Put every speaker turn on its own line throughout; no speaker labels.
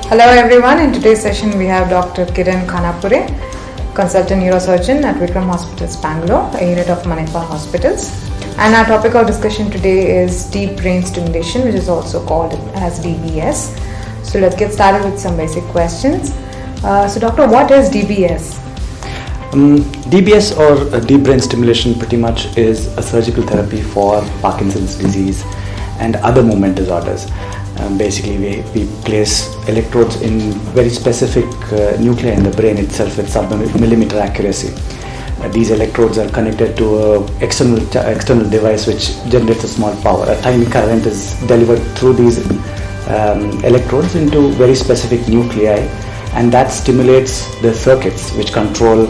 Hello everyone, in today's session we have Dr. Kiran Khanapure, consultant neurosurgeon at Vikram Hospitals, Bangalore, a unit of Manipal Hospitals. And our topic of discussion today is deep brain stimulation, which is also called as DBS. So let's get started with some basic questions. So doctor, what is DBS?
DBS or deep brain stimulation pretty much is a surgical therapy for Parkinson's disease and other movement disorders. Basically, we place electrodes in very specific nuclei in the brain itself with sub-millimeter accuracy. These electrodes are connected to an external device which generates a small power. A tiny current is delivered through these electrodes into very specific nuclei, and that stimulates the circuits which control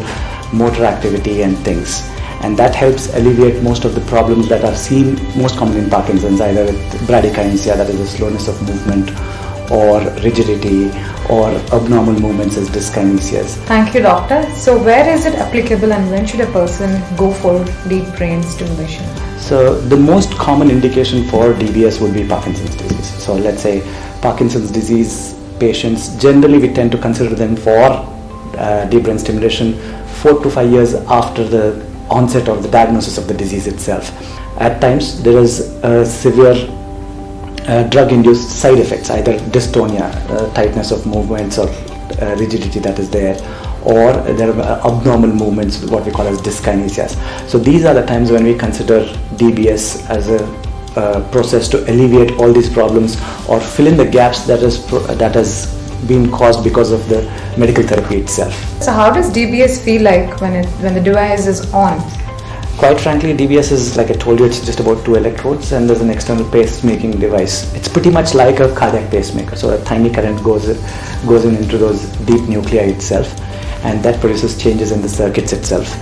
motor activity and things. And that helps alleviate most of the problems that are seen most commonly in Parkinson's, either with bradykinesia, that is the slowness of movement, or rigidity, or abnormal movements as dyskinesias.
Thank you, doctor. So where is it applicable and when should a person go for deep brain stimulation?
So the most common indication for DBS would be Parkinson's disease. So let's say Parkinson's disease patients, generally we tend to consider them for deep brain stimulation 4 to 5 years after the onset of the diagnosis of the disease itself. At times there is severe drug-induced side effects, either dystonia, tightness of movements, or rigidity that is there, or there are abnormal movements, what we call as dyskinesias. So these are the times when we consider DBS as a process to alleviate all these problems or fill in the gaps that has been caused because of the medical therapy itself.
So how does DBS feel like when the device is on?
Quite frankly, DBS is, like I told you, it's just about 2 electrodes and there's an external pacemaking device. It's pretty much like a cardiac pacemaker. So a tiny current goes in into those deep nuclei itself, and that produces changes in the circuits itself.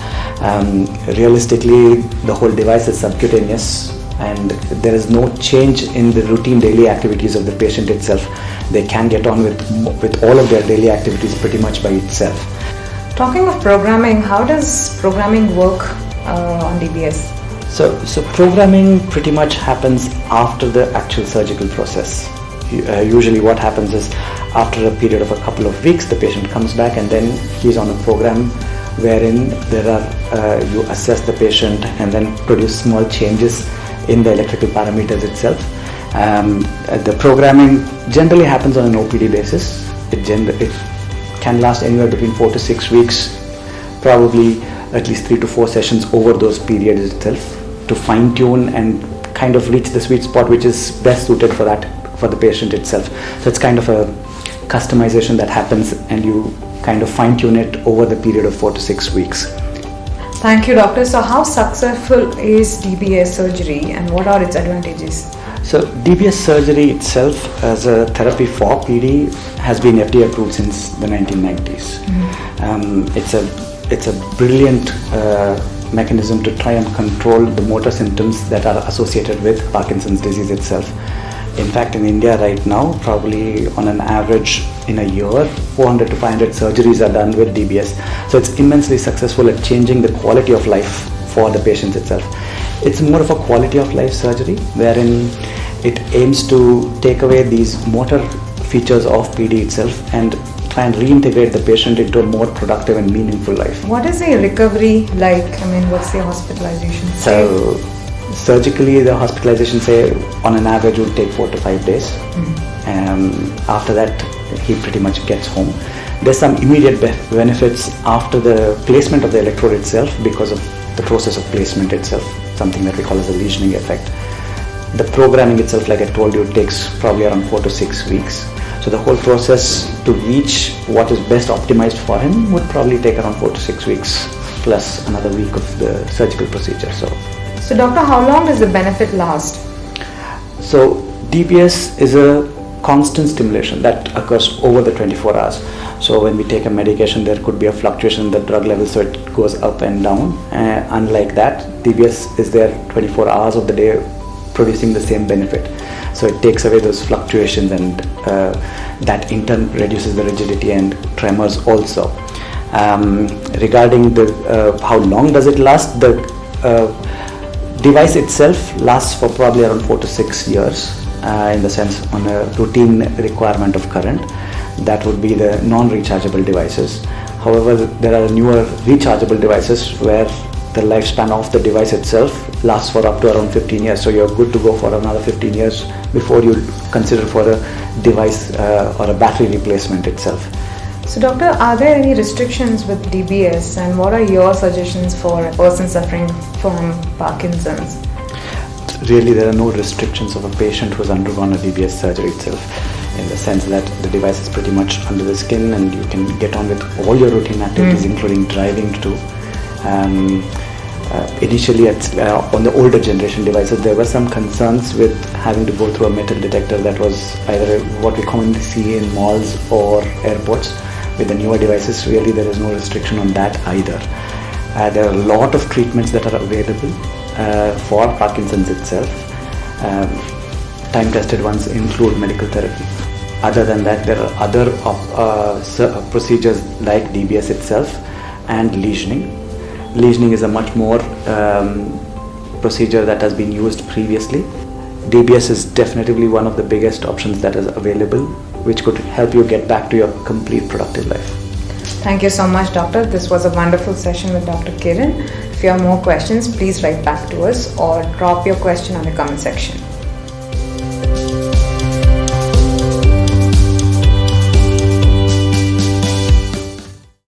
Realistically, the whole device is subcutaneous and there is no change in the routine daily activities of the patient itself. They can get on with all of their daily activities pretty much by itself.
Talking of programming, how does programming work on DBS?
So programming pretty much happens after the actual surgical process. Usually what happens is, after a period of a couple of weeks, the patient comes back and then he's on a program wherein you assess the patient and then produce small changes in the electrical parameters itself. The programming generally happens on an OPD basis. It can last anywhere between 4 to 6 weeks, probably at least 3 to 4 sessions over those periods itself, to fine tune and kind of reach the sweet spot which is best suited for the patient itself. So it's kind of a customization that happens and you kind of fine tune it over the period of 4 to 6 weeks.
Thank you, doctor. So how successful is DBS surgery and what are its advantages?
So DBS surgery itself as a therapy for PD has been FDA approved since the 1990s. It's a brilliant mechanism to try and control the motor symptoms that are associated with Parkinson's disease itself. In fact, in India right now, probably on an average in a year, 400 to 500 surgeries are done with DBS. So it's immensely successful at changing the quality of life for the patient itself. It's more of a quality of life surgery wherein it aims to take away these motor features of PD itself and try and reintegrate the patient into a more productive and meaningful life.
What is the recovery like? What's the hospitalization?
So surgically, the hospitalization, say, on an average would take 4 to 5 days. After that, he pretty much gets home. There's some immediate benefits after the placement of the electrode itself because of the process of placement itself, something that we call as a lesioning effect. The programming itself, like I told you, takes probably around 4 to 6 weeks. So the whole process to reach what is best optimized for him would probably take around 4 to 6 weeks plus another week of the surgical procedure.
So doctor, how long does the benefit last?
So DBS is a constant stimulation that occurs over the 24 hours. So when we take a medication, there could be a fluctuation in the drug level, so it goes up and down. Unlike that, DBS is there 24 hours of the day producing the same benefit. So it takes away those fluctuations and that in turn reduces the rigidity and tremors also. Regarding the how long does it last, the device itself lasts for probably around 4 to 6 years in the sense on a routine requirement of current. that would be the non-rechargeable devices. However, there are newer rechargeable devices where the lifespan of the device itself lasts for up to around 15 years. So you're good to go for another 15 years before you consider for a device or a battery replacement itself.
So doctor, are there any restrictions with DBS, and what are your suggestions for a person suffering from Parkinson's?
Really, there are no restrictions of a patient who has undergone a DBS surgery itself, in the sense that the device is pretty much under the skin and you can get on with all your routine activities, including driving too. Initially, on the older generation devices, there were some concerns with having to go through a metal detector that was either what we commonly see in malls or airports. With the newer devices, really there is no restriction on that either. There are a lot of treatments that are available for Parkinson's itself. Time-tested ones include medical therapy. Other than that, there are other procedures like DBS itself and lesioning. Lesioning is a much more procedure that has been used previously. DBS is definitely one of the biggest options that is available, which could help you get back to your complete productive life.
Thank you so much, doctor. This was a wonderful session with Dr. Kiran. If you have more questions, please write back to us or drop your question on the comment section.